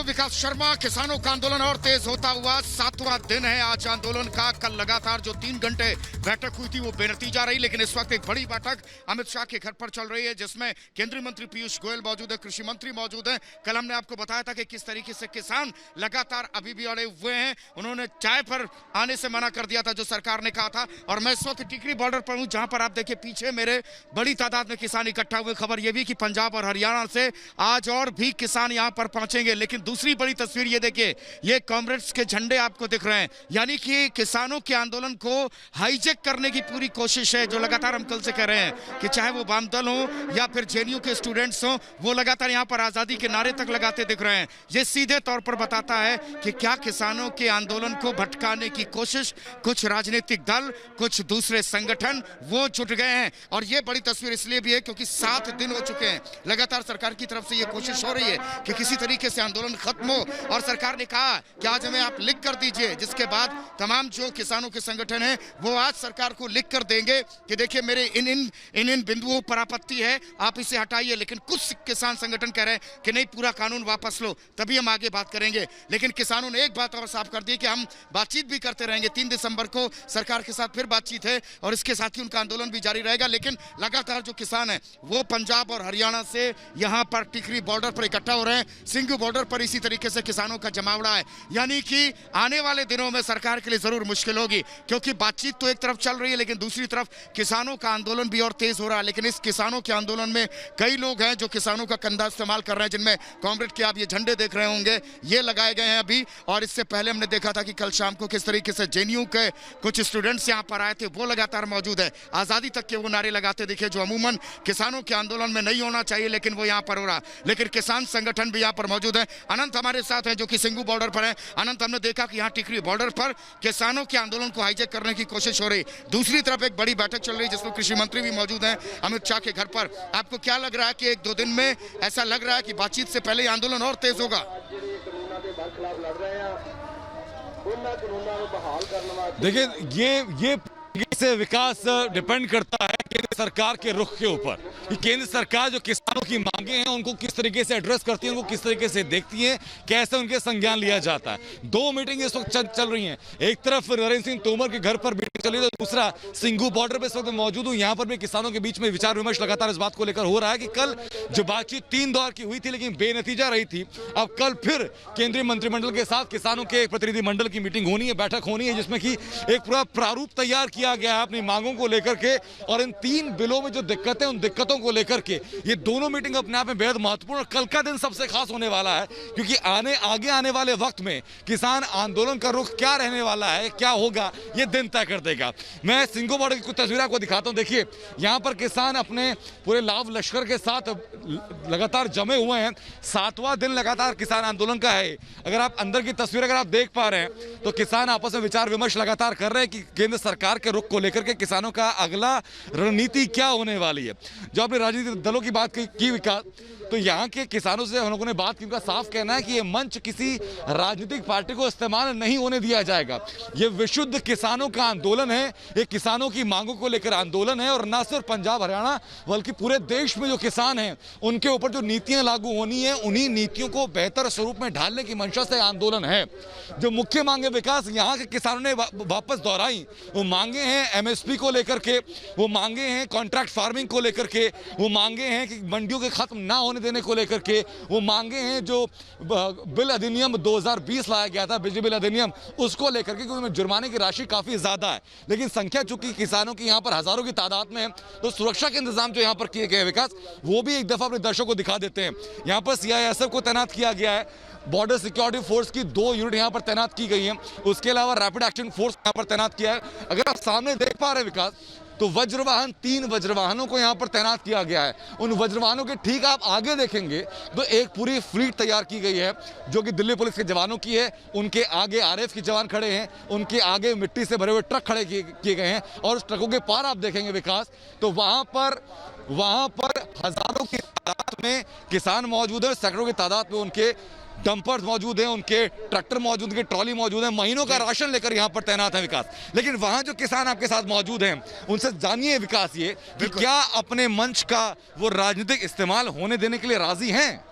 विकास शर्मा। किसानों का आंदोलन और तेज होता हुआ 7वां दिन है आज आंदोलन का। कल लगातार जो 3 घंटे बैठक हुई थी वो बेनतीजा रही, लेकिन इस वक्त एक बड़ी बैठक अमित शाह के घर पर चल रही है जिसमें केंद्रीय मंत्री पीयूष गोयल मौजूद है, कृषि मंत्री मौजूद है। कल हमने आपको बताया था कि किस तरीके से किसान लगातार अभी भी अड़े हुए हैं। उन्होंने चाय पर आने से मना कर दिया था जो सरकार ने कहा था। और मैं इस वक्त टिकरी बॉर्डर पर हूँ जहां पर आप देखिए पीछे मेरे बड़ी तादाद में किसान इकट्ठा हुए। खबर यह भी कि पंजाब और हरियाणा से आज और भी किसान यहां पर पहुंचेंगे। लेकिन दूसरी बड़ी तस्वीर ये देखिए, ये कॉमरेड्स के झंडे आपको दिख रहे हैं, यानी कि किसानों के आंदोलन को हाईजैक करने की पूरी कोशिश है। जो लगातार हम कल से कह रहे हैं कि चाहे वो वामदल हो या फिर जेएनयू के स्टूडेंट्स हो, वो लगातार यहां पर आजादी के नारे तक लगाते दिख रहे हैं। ये सीधे तौर पर बताता है कि क्या किसानों के आंदोलन को भटकाने की कोशिश कुछ राजनीतिक दल, कुछ दूसरे संगठन वो जुट गए हैं। और ये बड़ी तस्वीर इसलिए भी है क्योंकि 7 दिन हो चुके हैं लगातार सरकार की तरफ से ये कोशिश हो रही है कि किसी तरीके से आंदोलन खत्म हो। और सरकार ने कहा कि आज हमें आप लिख कर दीजिए, जिसके बाद तमाम जो किसानों के संगठन हैं वो आज सरकार को लिख कर देंगे कि देखिए मेरे इन बिंदुओं पर आपत्ति है, आप इसे हटाइए। लेकिन कुछ किसान संगठन कह रहे हैं कि नहीं, पूरा कानून वापस लो तभी हम आगे बात करेंगे। लेकिन किसानों ने एक बात और साफ कर दी कि हम बातचीत भी करते रहेंगे। 3 दिसंबर को सरकार के साथ फिर बातचीत है और इसके साथ ही उनका आंदोलन भी जारी रहेगा। लेकिन लगातार जो किसान है वो पंजाब और हरियाणा से यहां पर टिकरी बॉर्डर पर इकट्ठा हो रहे हैं। सिंघू बॉर्डर पर इसी तरीके से किसानों का जमावड़ा है, यानी कि आने वाले दिनों में सरकार के लिए जरूर मुश्किल होगी, क्योंकि बातचीत तो एक तरफ चल रही है लेकिन दूसरी तरफ किसानों का आंदोलन भी और तेज हो रहा है। लेकिन इस किसानों के आंदोलन में कई लोग हैं जो किसानों का कंधा इस्तेमाल कर रहे हैं, जिनमें कॉमरेड के आप ये झंडे देख रहे होंगे, ये लगाए गए हैं अभी। और इससे पहले हमने देखा था कि कल शाम को किस तरीके से जेएनयू के कुछ स्टूडेंट्स यहाँ पर आए थे, वो लगातार मौजूद है। आजादी तक के वो नारे लगाते दिखे जो अमूमन किसानों के आंदोलन में नहीं होना चाहिए, लेकिन वो यहाँ पर हो रहा। लेकिन किसान संगठन भी यहाँ पर मौजूद है। अनंत हमारे साथ है जो कि सिंघू बॉर्डर पर है। अनंत, हमने देखा कि यहाँ टिकरी बॉर्डर पर किसानों के आंदोलन को हाईजैक करने की कोशिश हो रही। दूसरी तरफ एक बड़ी बैठक चल रही जिसमें कृषि मंत्री भी मौजूद हैं अमित शाह के घर पर। आपको क्या लग रहा है कि 1-2 दिन में ऐसा लग रहा है कि बातचीत से पहले आंदोलन और तेज होगा? देखिए, ये से विकास डिपेंड करता है केंद्र सरकार के रुख के ऊपर कि केंद्र सरकार जो किसानों की मांगे हैं उनको किस तरीके से एड्रेस करती है, उनको किस तरीके से देखती है, कैसे उनके संज्ञान लिया जाता है। 2 मीटिंग इस वक्त चल रही हैं। एक तरफ नरेंद्र सिंह तोमर के घर पर मीटिंग चल रही है, तो दूसरा सिंघू बॉर्डर पर इस वक्त मौजूद हूँ। यहाँ पर भी किसानों के बीच में विचार विमर्श लगातार इस बात को लेकर हो रहा है कि कल जो बातचीत 3 दौर की हुई थी लेकिन बेनतीजा रही थी, अब कल फिर केंद्रीय मंत्रिमंडल के साथ किसानों के एक प्रतिनिधिमंडल की मीटिंग होनी है, बैठक होनी है, जिसमें कि एक पूरा प्रारूप तैयार किया गया है अपनी मांगों को लेकर के। और इन 3 बिलों में जो दिक्कतें, उन दिक्कतों को लेकर के ये दोनों मीटिंग अपने आप में बेहद महत्वपूर्ण। और कल का दिन सबसे खास होने वाला है क्योंकि आगे आने वाले वक्त में किसान आंदोलन का रुख क्या रहने वाला है, क्या होगा, ये दिन तय कर देगा। मैं सिंघू बॉर्डर की कुछ तस्वीर आपको दिखाता हूं। देखिए, यहां पर किसान अपने पूरे लाभ लश्कर के साथ लगातार जमे हुए हैं। 7वां दिन लगातार किसान आंदोलन का है। अगर आप अंदर की तस्वीर अगर आप देख पा रहे हैं तो किसान आपस में विचार विमर्श लगातार कर रहे हैं कि केंद्र सरकार के रुख को लेकर के किसानों का अगला रणनीति क्या होने वाली है। जो आपने राजनीतिक दलों की बात की विकास, तो यहाँ के किसानों से हम लोगों ने बात की, उनका साफ कहना है कि ये मंच किसी राजनीतिक पार्टी को इस्तेमाल नहीं होने दिया जाएगा। ये विशुद्ध किसानों का आंदोलन है, ये किसानों की मांगों को लेकर आंदोलन है। और न सिर्फ पंजाब हरियाणा बल्कि पूरे देश में जो किसान हैं उनके ऊपर जो नीतियां लागू होनी है, उन्हीं नीतियों को बेहतर स्वरूप में ढालने की मंशा से आंदोलन है। जो मुख्य मांगे विकास यहाँ के किसानों ने वापस दोहराई, वो मांगे हैं एमएसपी को लेकर के, वो मांगे हैं कॉन्ट्रैक्ट फार्मिंग को लेकर के, वो मांगे हैं कि मंडियों के खत्म ना होने देने को लेकर के, वो मांगे हैं जो बिल अधिनियम 2020 लाया गया था, बिजली बिल अधिनियम, उसको लेकर के, क्योंकि जुर्माने की राशि काफी ज्यादा है। लेकिन संख्या चूंकि किसानों की यहाँ पर हजारों की तादाद में है, तो सुरक्षा के इंतजाम जो यहाँ पर किए गए विकास, वो भी एक दफा अपने दर्शकों को दिखा देते हैं। यहाँ पर सीआईएसएफ को तैनात किया गया है, बॉर्डर सिक्योरिटी फोर्स की 2 यूनिट यहाँ पर तैनात की गई हैं, उसके अलावा रैपिड एक्शन फोर्स यहाँ पर तैनात किया है। अगर आप सामने देख पा रहे हैं विकास, तो वज्रवाहन 3 वज्रवाहनों को यहाँ पर तैनात किया गया है। उन वज्रवाहनों के ठीक आप आगे देखेंगे तो एक पूरी फ्लीट तैयार की गई है जो कि दिल्ली पुलिस के जवानों की है। उनके आगे आरएफ के जवान खड़े हैं, उनके आगे मिट्टी से भरे हुए ट्रक खड़े किए गए हैं। और उस ट्रकों के पार आप देखेंगे विकास, तो वहाँ पर हजारों की तादाद में किसान मौजूद है, सैकड़ों की तादाद में उनके डंपर्स मौजूद हैं, उनके ट्रैक्टर मौजूद, उनके ट्रॉली मौजूद है, महीनों का राशन लेकर यहाँ पर तैनात है विकास। लेकिन वहाँ जो किसान आपके साथ मौजूद हैं उनसे जानिए विकास ये कि क्या अपने मंच का वो राजनीतिक इस्तेमाल होने देने के लिए राजी हैं?